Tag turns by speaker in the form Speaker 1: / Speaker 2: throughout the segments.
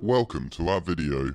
Speaker 1: Welcome to our video.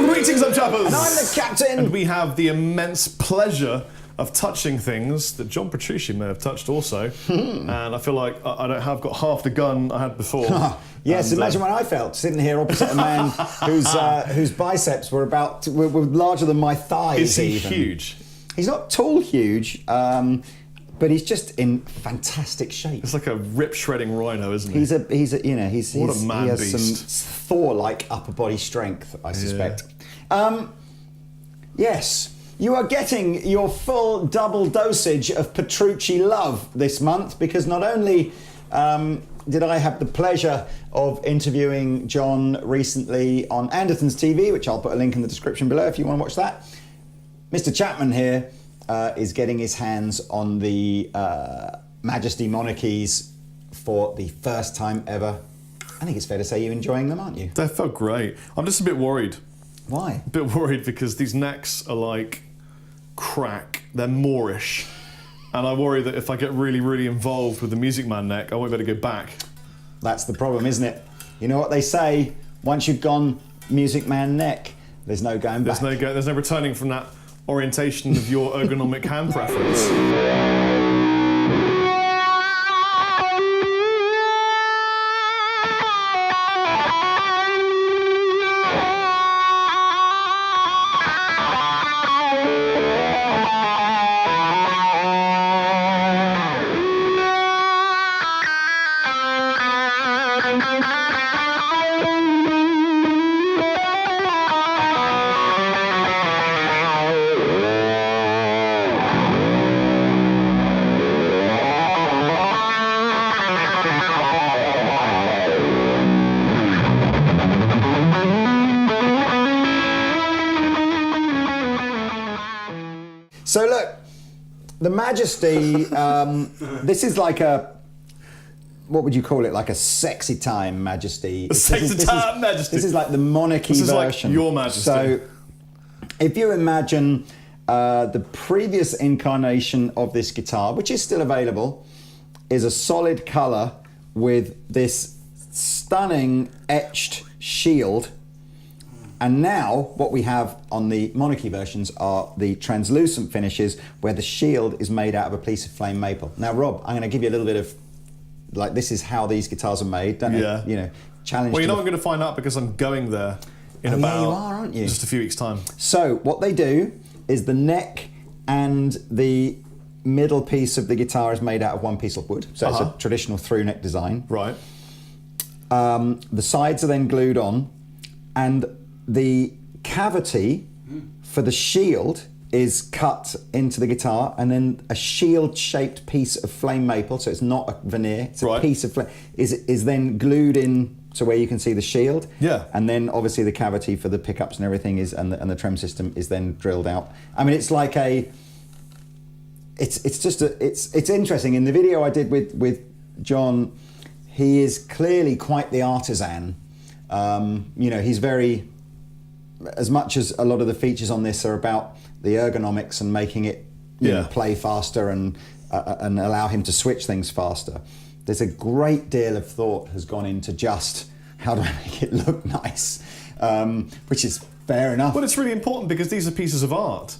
Speaker 2: Greetings, I'm Chappers!
Speaker 3: And I'm the Captain!
Speaker 2: And we have the immense pleasure of touching things that John Petrucci may have touched also. And I feel like I don't have got half the gun I had before.
Speaker 3: Yes, and, imagine what I felt sitting here opposite a man whose biceps were were larger than my thighs.
Speaker 2: Is he
Speaker 3: even.
Speaker 2: huge?
Speaker 3: He's not tall huge, but he's just in fantastic shape.
Speaker 2: It's like a rip shredding rhino, isn't he?
Speaker 3: He has
Speaker 2: man beast.
Speaker 3: some Thor-like upper body strength, I suspect. Yes, you are getting your full double dosage of Petrucci love this month, because not only did I have the pleasure of interviewing John recently on Andertons TV, which I'll put a link in the description below if you want to watch that. Mr. Chapman here is getting his hands on the Majesty Monarchies for the first time ever. I think it's fair to say you're enjoying them, aren't you?
Speaker 2: They felt great. I'm just a bit worried.
Speaker 3: Why?
Speaker 2: A bit worried because these necks are like crack. They're Moorish. And I worry that if I get really, really involved with the Music Man neck, I won't be able to go back.
Speaker 3: That's the problem, isn't it? You know what they say, once you've gone Music Man neck, there's no going back.
Speaker 2: There's no returning from that orientation of your ergonomic hand preference.
Speaker 3: So look, the Majesty, this is like a, what would you call it? Like a sexy time Majesty.
Speaker 2: Sexy time Majesty.
Speaker 3: This is like the Monarchy version.
Speaker 2: This is like your Majesty.
Speaker 3: So if you imagine the previous incarnation of this guitar, which is still available, is a solid colour with this stunning etched shield. And now what we have on the Monarchy versions are the translucent finishes where the shield is made out of a piece of flame maple. Now, Rob, I'm going to give you a little bit of, like, this is how these guitars are made, don't it? You know, challenge.
Speaker 2: Well, you know I'm going to find out because I'm going there in about
Speaker 3: you are, aren't you?
Speaker 2: Just a few weeks' time.
Speaker 3: So what they do is the neck and the middle piece of the guitar is made out of one piece of wood. So it's a traditional through neck design.
Speaker 2: Right.
Speaker 3: The sides are then glued on, and the cavity for the shield is cut into the guitar, and then a shield-shaped piece of flame maple, so it's not a veneer, it's a piece of flame, is then glued in to where you can see the shield.
Speaker 2: Yeah.
Speaker 3: And then obviously the cavity for the pickups and everything is, and the trem system is then drilled out. I mean, it's like a, it's interesting. In the video I did with John, he is clearly quite the artisan. You know, he's very, as much as a lot of the features on this are about the ergonomics and making it you know, play faster and allow him to switch things faster, there's a great deal of thought has gone into just how do I make it look nice, which is fair enough.
Speaker 2: Well, it's really important because these are pieces of art.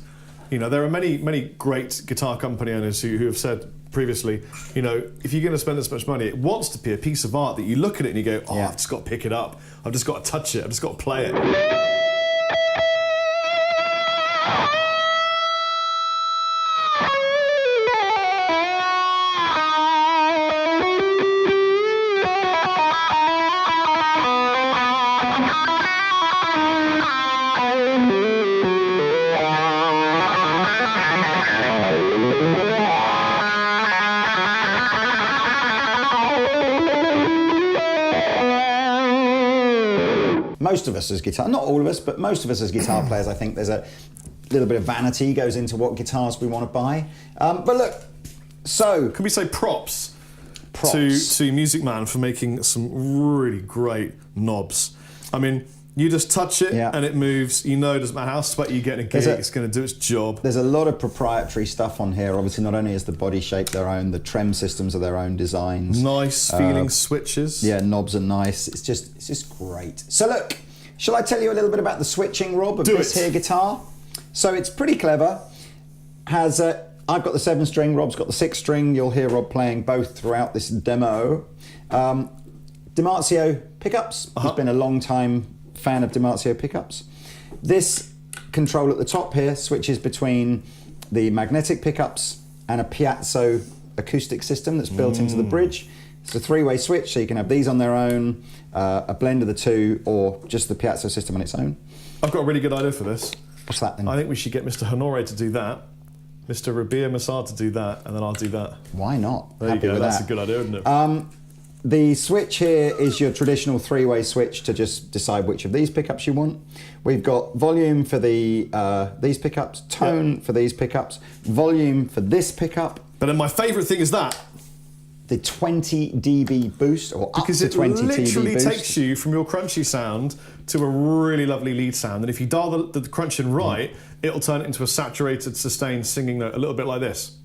Speaker 2: You know, there are many great guitar company owners who have said previously, you know, if you're going to spend this much money, it wants to be a piece of art that you look at it and you go, oh, I've just got to pick it up. I've just got to touch it. I've just got to play it.
Speaker 3: Most of us as guitar, not all of us, but most of us as guitar players, I think there's a little bit of vanity goes into what guitars we want to buy. But look, so...
Speaker 2: Can we say props to Music Man for making some really great knobs? I mean, you just touch it and it moves. You know, it doesn't matter how sweaty you get in a gig, it's going to do its job.
Speaker 3: There's a lot of proprietary stuff on here. Obviously, not only is the body shape their own, the trem systems are their own designs.
Speaker 2: Nice feeling switches.
Speaker 3: Yeah, knobs are nice. It's just great. So look, shall I tell you a little bit about the switching, Rob, of this here guitar? So it's pretty clever. I've got the 7-string, Rob's got the 6-string. You'll hear Rob playing both throughout this demo. Dimarzio pickups. He's been a long time fan of Dimarzio pickups. This control at the top here switches between the magnetic pickups and a piezo acoustic system that's built into the bridge. It's a 3-way switch, so you can have these on their own, a blend of the two, or just the piezo system on its own.
Speaker 2: I've got a really good idea for this.
Speaker 3: What's that then?
Speaker 2: I think we should get Mr. Honore to do that, Mr. Rabia Massad to do that, and then I'll do that.
Speaker 3: Why not?
Speaker 2: There
Speaker 3: Happy
Speaker 2: you go,
Speaker 3: with
Speaker 2: that's
Speaker 3: that.
Speaker 2: a good idea, isn't it?
Speaker 3: The switch here is your traditional 3-way switch to just decide which of these pickups you want. We've got volume for the these pickups, tone for these pickups, volume for this pickup.
Speaker 2: But then my favourite thing is that.
Speaker 3: The 20 dB boost, or
Speaker 2: because
Speaker 3: up to 20 dB boost.
Speaker 2: Because it literally takes you from your crunchy sound to a really lovely lead sound. And if you dial the crunch in right, it'll turn it into a saturated, sustained singing note, a little bit like this.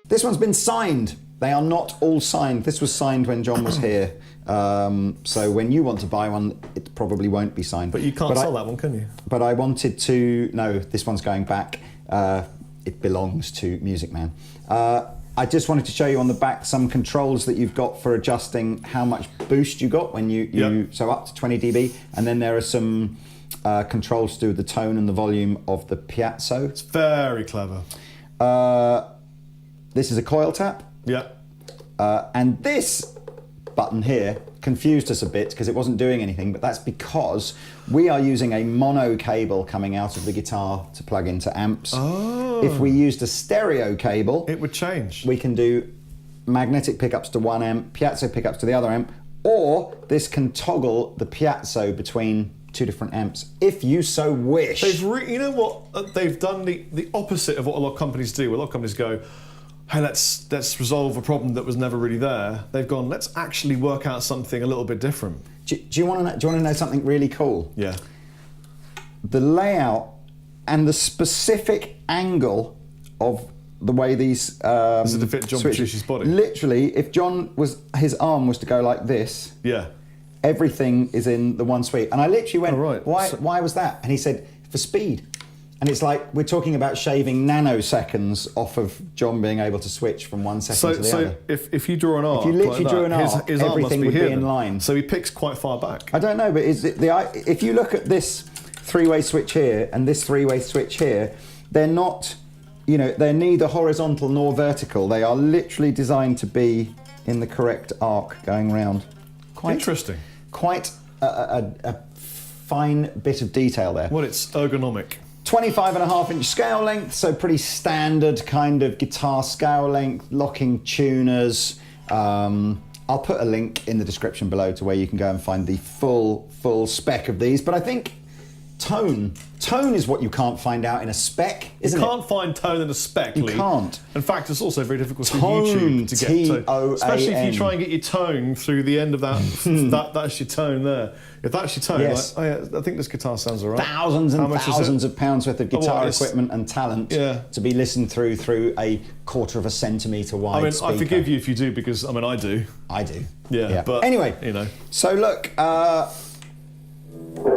Speaker 3: This one's been signed. They are not all signed. This was signed when John was here. So when you want to buy one, it probably won't be signed.
Speaker 2: But you can't sell that one, can you?
Speaker 3: But I wanted to... No, this one's going back. It belongs to Music Man. I just wanted to show you on the back some controls that you've got for adjusting how much boost you got when you so up to 20 dB. And then there are some controls to do with the tone and the volume of the piezo.
Speaker 2: It's very clever.
Speaker 3: This is a coil tap.
Speaker 2: Yeah.
Speaker 3: And this button here confused us a bit because it wasn't doing anything, but that's because we are using a mono cable coming out of the guitar to plug into amps.
Speaker 2: Oh.
Speaker 3: If we used a stereo cable,
Speaker 2: it would change.
Speaker 3: We can do magnetic pickups to one amp, piezo pickups to the other amp, or this can toggle the piezo between two different amps, if you so wish.
Speaker 2: You know what? They've done the opposite of what a lot of companies do. A lot of companies go, hey, let's resolve a problem that was never really there. They've gone, let's actually work out something a little bit different.
Speaker 3: Do you want to know something really cool?
Speaker 2: Yeah.
Speaker 3: The layout and the specific angle of the way these
Speaker 2: does it fit John Petrucci's body?
Speaker 3: Literally, if his arm was to go like this, everything is in the one sweep. And I literally went, why was that? And he said, for speed. And it's like we're talking about shaving nanoseconds off of John being able to switch from one second to the other.
Speaker 2: So if you draw an arc,
Speaker 3: if you literally drew an arc,
Speaker 2: his
Speaker 3: everything would be in
Speaker 2: then.
Speaker 3: line.
Speaker 2: So he picks quite far back.
Speaker 3: I don't know, but if you look at this 3-way switch here and this 3-way switch here, they're not, they're neither horizontal nor vertical. They are literally designed to be in the correct arc going round. Quite
Speaker 2: interesting.
Speaker 3: Quite a fine bit of detail there.
Speaker 2: Well, it's ergonomic.
Speaker 3: 25.5-inch scale length, so pretty standard kind of guitar scale length, locking tuners. I'll put a link in the description below to where you can go and find the full spec of these. But I think tone. Tone is what you can't find out in a spec, isn't it?
Speaker 2: You can't find tone in a spec, Lee.
Speaker 3: You can't.
Speaker 2: In fact, it's also very difficult through
Speaker 3: Tone,
Speaker 2: YouTube to get
Speaker 3: T-O-A-N.
Speaker 2: especially if you try and get your tone through the end of that. That's your tone there. If that's your tone,
Speaker 3: Yes.
Speaker 2: like, oh yeah, I think this guitar sounds alright.
Speaker 3: Thousands and thousands of pounds worth of guitar equipment and talent to be listened through a quarter of a centimetre wide
Speaker 2: I mean,
Speaker 3: speaker.
Speaker 2: I forgive you if you do, because I mean, I do.
Speaker 3: I do.
Speaker 2: Yeah. But
Speaker 3: anyway,
Speaker 2: you know.
Speaker 3: So look,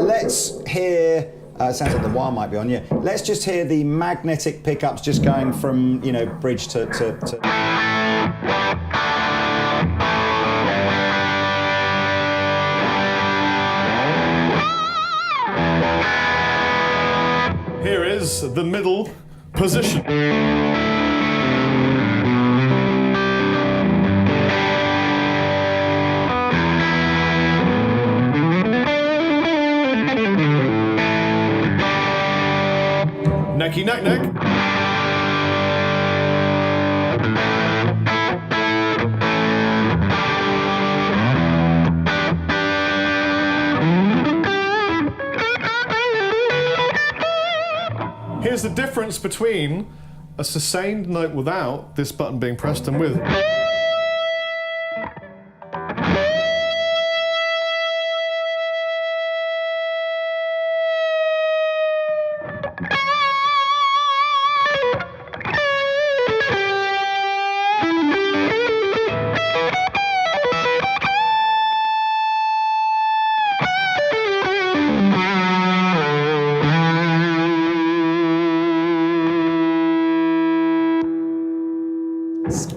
Speaker 3: let's hear. It sounds like the wire might be on. Yeah. Let's just hear the magnetic pickups just going from bridge to.
Speaker 2: Here is the middle position. Necky neck neck. Here's the difference between a sustained note without this button being pressed and with.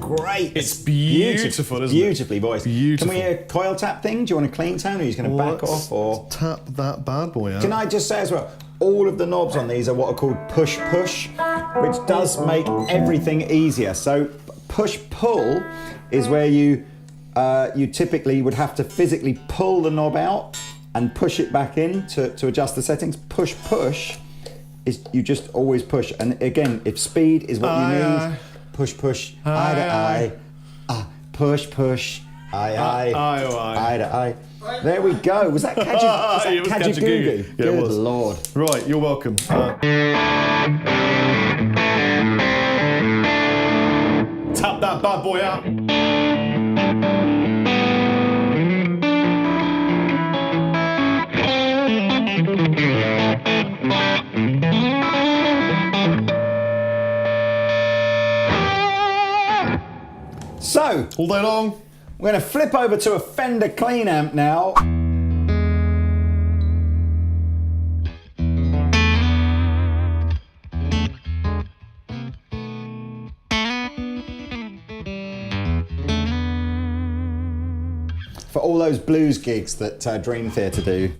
Speaker 3: Great.
Speaker 2: It's beautiful, isn't it?
Speaker 3: Beautifully voiced.
Speaker 2: Beautiful.
Speaker 3: Can we hear a coil tap thing? Do you want a clean tone, or are you going to back off? Or
Speaker 2: tap that bad boy out.
Speaker 3: Can I just say as well, all of the knobs on these are what are called push-push, which does make everything easier. So push-pull is where you typically would have to physically pull the knob out and push it back in to adjust the settings. Push-push is you just always push. And again, if speed is what you need, push-push, eye to eye, push-push, eye to eye. There we go. Was that Kajagoogoo?
Speaker 2: Yeah,
Speaker 3: Good
Speaker 2: it was.
Speaker 3: Lord.
Speaker 2: Right, you're welcome. Tap that bad boy out.
Speaker 3: So,
Speaker 2: all day long.
Speaker 3: We're going to flip over to a Fender clean amp now. For all those blues gigs that Dream Theater do.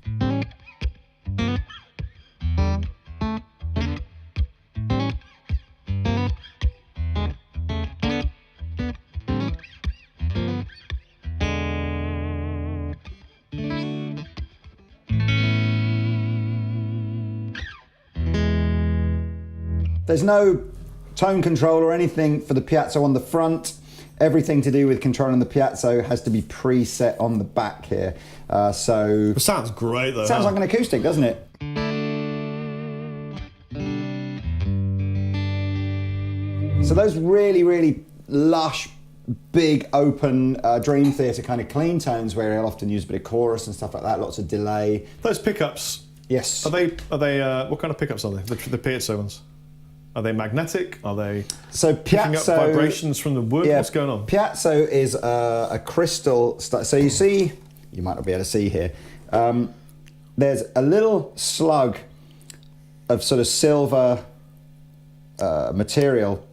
Speaker 3: There's no tone control or anything for the piezo on the front. Everything to do with controlling the piezo has to be preset on the back here. So
Speaker 2: it sounds great though.
Speaker 3: Sounds like an acoustic, doesn't it? So those really, really lush, big, open Dream Theater kind of clean tones where he'll often use a bit of chorus and stuff like that, lots of delay.
Speaker 2: Those pickups.
Speaker 3: Yes.
Speaker 2: Are they what kind of pickups are they? The piezo ones? Are they magnetic? Are they picking up vibrations from the wood?
Speaker 3: Yeah,
Speaker 2: what's going on?
Speaker 3: Piezo is a crystal. So you see, you might not be able to see here. There's a little slug of sort of silver material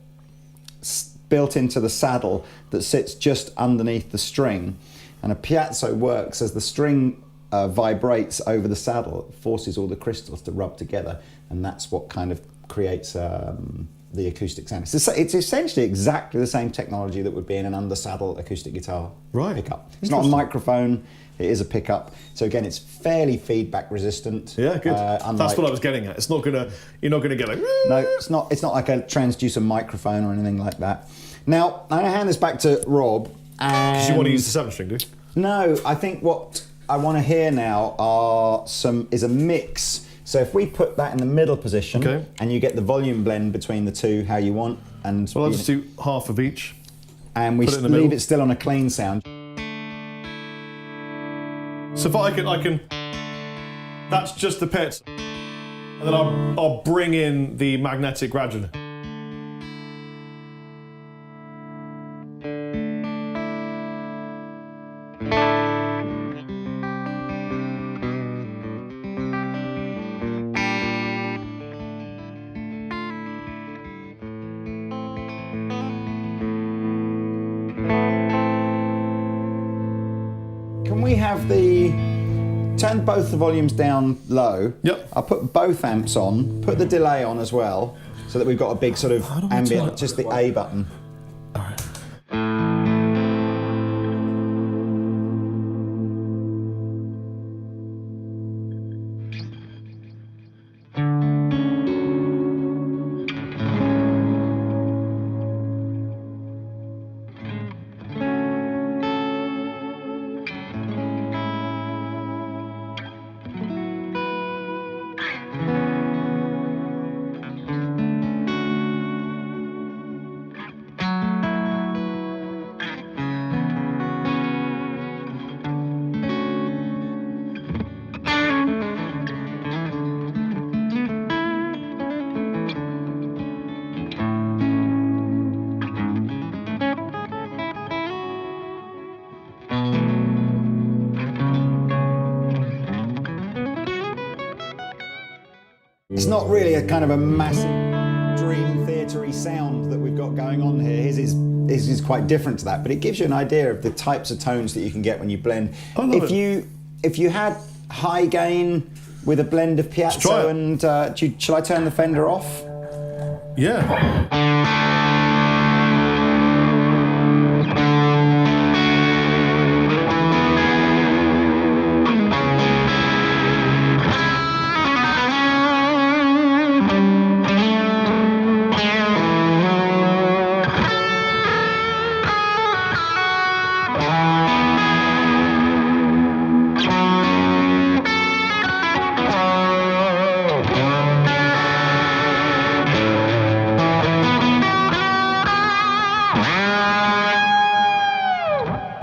Speaker 3: built into the saddle that sits just underneath the string, and a piezo works as the string vibrates over the saddle. It forces all the crystals to rub together, and that's what kind of creates the acoustic sound. It's essentially exactly the same technology that would be in an under-saddle acoustic guitar pickup. It's not a microphone, it is a pickup. So again, it's fairly feedback resistant.
Speaker 2: Yeah, good. That's what I was getting at. It's not gonna, you're not gonna get like...
Speaker 3: No, it's not like a transducer microphone or anything like that. Now, I'm gonna hand this back to Rob.
Speaker 2: Because you want to use the 7-string, do you?
Speaker 3: No, I think what I want to hear now is a mix So if we put that in the middle position,
Speaker 2: Okay.
Speaker 3: and you get the volume blend between the two how you want, and
Speaker 2: Well, I'll just do half of each.
Speaker 3: and we
Speaker 2: put it in the
Speaker 3: leave
Speaker 2: middle.
Speaker 3: it still on a clean sound.
Speaker 2: So if I can, that's just the pit. And then I'll bring in the magnetic gradually.
Speaker 3: Can we have turn both the volumes down low?
Speaker 2: Yep.
Speaker 3: I'll put both amps on, put the delay on as well, so that we've got a big sort of
Speaker 2: do I turn
Speaker 3: ambient,
Speaker 2: it?
Speaker 3: just the A button. It's not really a kind of a massive dream theatre-y sound that we've got going on here. His is quite different to that, but it gives you an idea of the types of tones that you can get when you blend.
Speaker 2: I love
Speaker 3: If you had high gain with a blend of
Speaker 2: try
Speaker 3: piezo
Speaker 2: it.
Speaker 3: and shall I turn the Fender off?
Speaker 2: Yeah.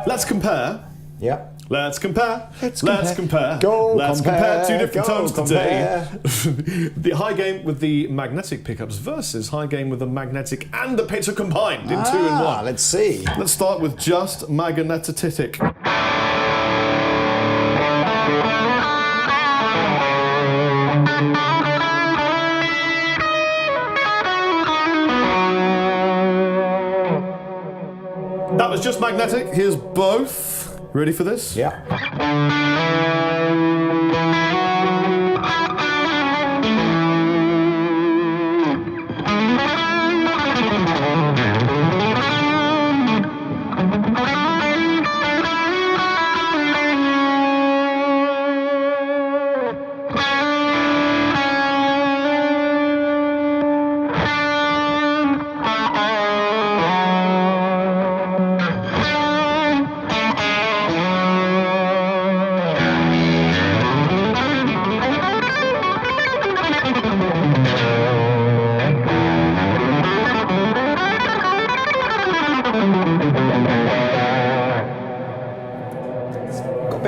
Speaker 2: Let's compare.
Speaker 3: Yeah.
Speaker 2: Let's compare.
Speaker 3: Let's
Speaker 2: Let's
Speaker 3: compare.
Speaker 2: compare.
Speaker 3: Go
Speaker 2: Let's compare two different
Speaker 3: go
Speaker 2: tones today.
Speaker 3: compare.
Speaker 2: The high gain with the magnetic pickups versus high gain with the magnetic and the pickup combined in 2 in 1.
Speaker 3: Let's see.
Speaker 2: Let's start with just magnetic. That was just magnetic. Here's both. Ready for this?
Speaker 3: Yeah.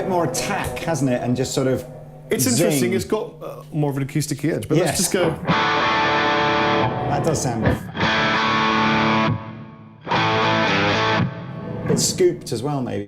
Speaker 3: More attack, hasn't it? And just sort of
Speaker 2: It's
Speaker 3: zing.
Speaker 2: interesting. It's got more of an acoustic edge, but
Speaker 3: Yes.
Speaker 2: let's just go.
Speaker 3: That does sound it's scooped as well, maybe.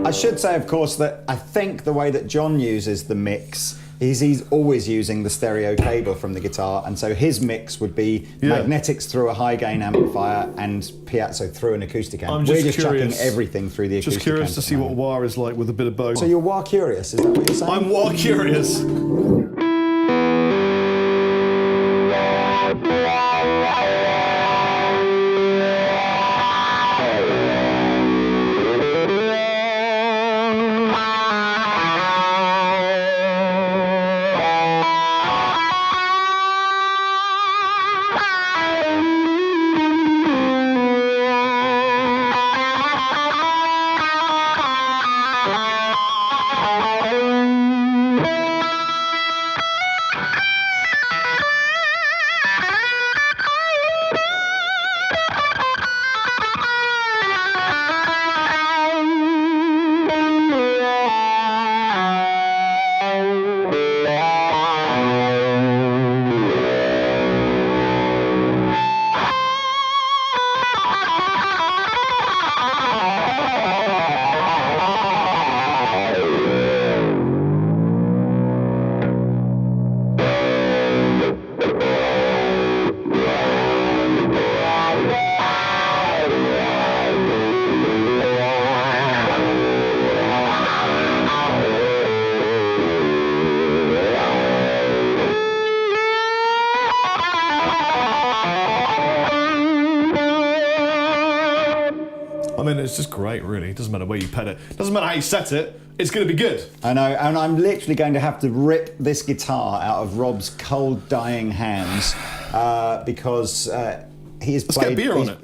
Speaker 3: I should say, of course, that I think the way that John uses the mix is he's always using the stereo cable from the guitar, and so his mix would be magnetics through a high gain amplifier and piezo through an acoustic amp.
Speaker 2: I'm
Speaker 3: We're
Speaker 2: just
Speaker 3: just chucking
Speaker 2: curious.
Speaker 3: everything through the acoustic
Speaker 2: Just curious
Speaker 3: amp
Speaker 2: to
Speaker 3: at
Speaker 2: see
Speaker 3: the
Speaker 2: what
Speaker 3: moment.
Speaker 2: wah is like with a bit of bow.
Speaker 3: So you're wah curious, is that what you're saying?
Speaker 2: I'm wah curious. way you pet it. Doesn't matter how you set it, it's going to be good.
Speaker 3: I know, and I'm literally going to have to rip this guitar out of Rob's cold, dying hands because he has played...
Speaker 2: Let's get a beer on it.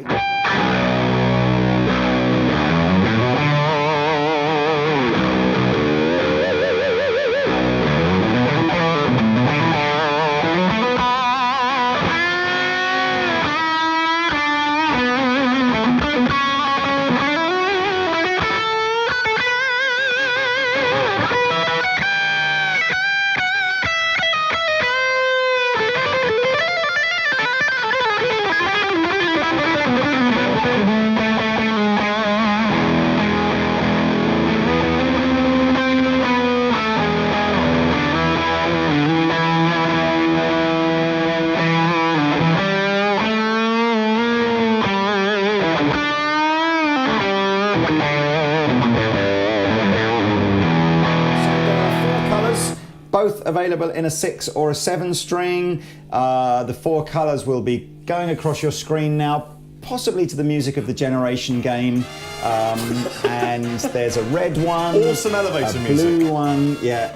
Speaker 3: Both available in a 6 or a 7 string. The 4 colours will be going across your screen now, possibly to the music of the Generation game. And there's a red one,
Speaker 2: awesome elevator
Speaker 3: a
Speaker 2: music,
Speaker 3: blue one, yeah,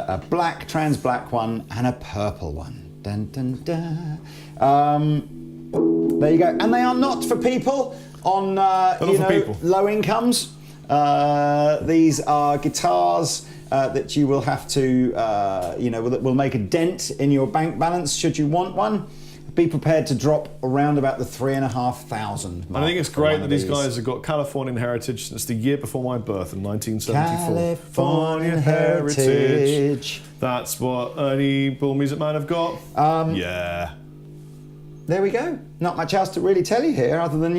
Speaker 3: a black, trans black one, and a purple one. Dun, dun, dun. There you go. And they are not for people on low incomes. These are guitars that you will have to, that will make a dent in your bank balance should you want one. Be prepared to drop around about the $3,500 mark.
Speaker 2: I think it's great that these guys have got Californian heritage since the year before my birth in 1974.
Speaker 3: Californian heritage.
Speaker 2: That's what any Bull Music Man have got. Yeah.
Speaker 3: There we go. Not much else to really tell you here other than,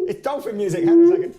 Speaker 3: It's dolphin music. Hang on a second.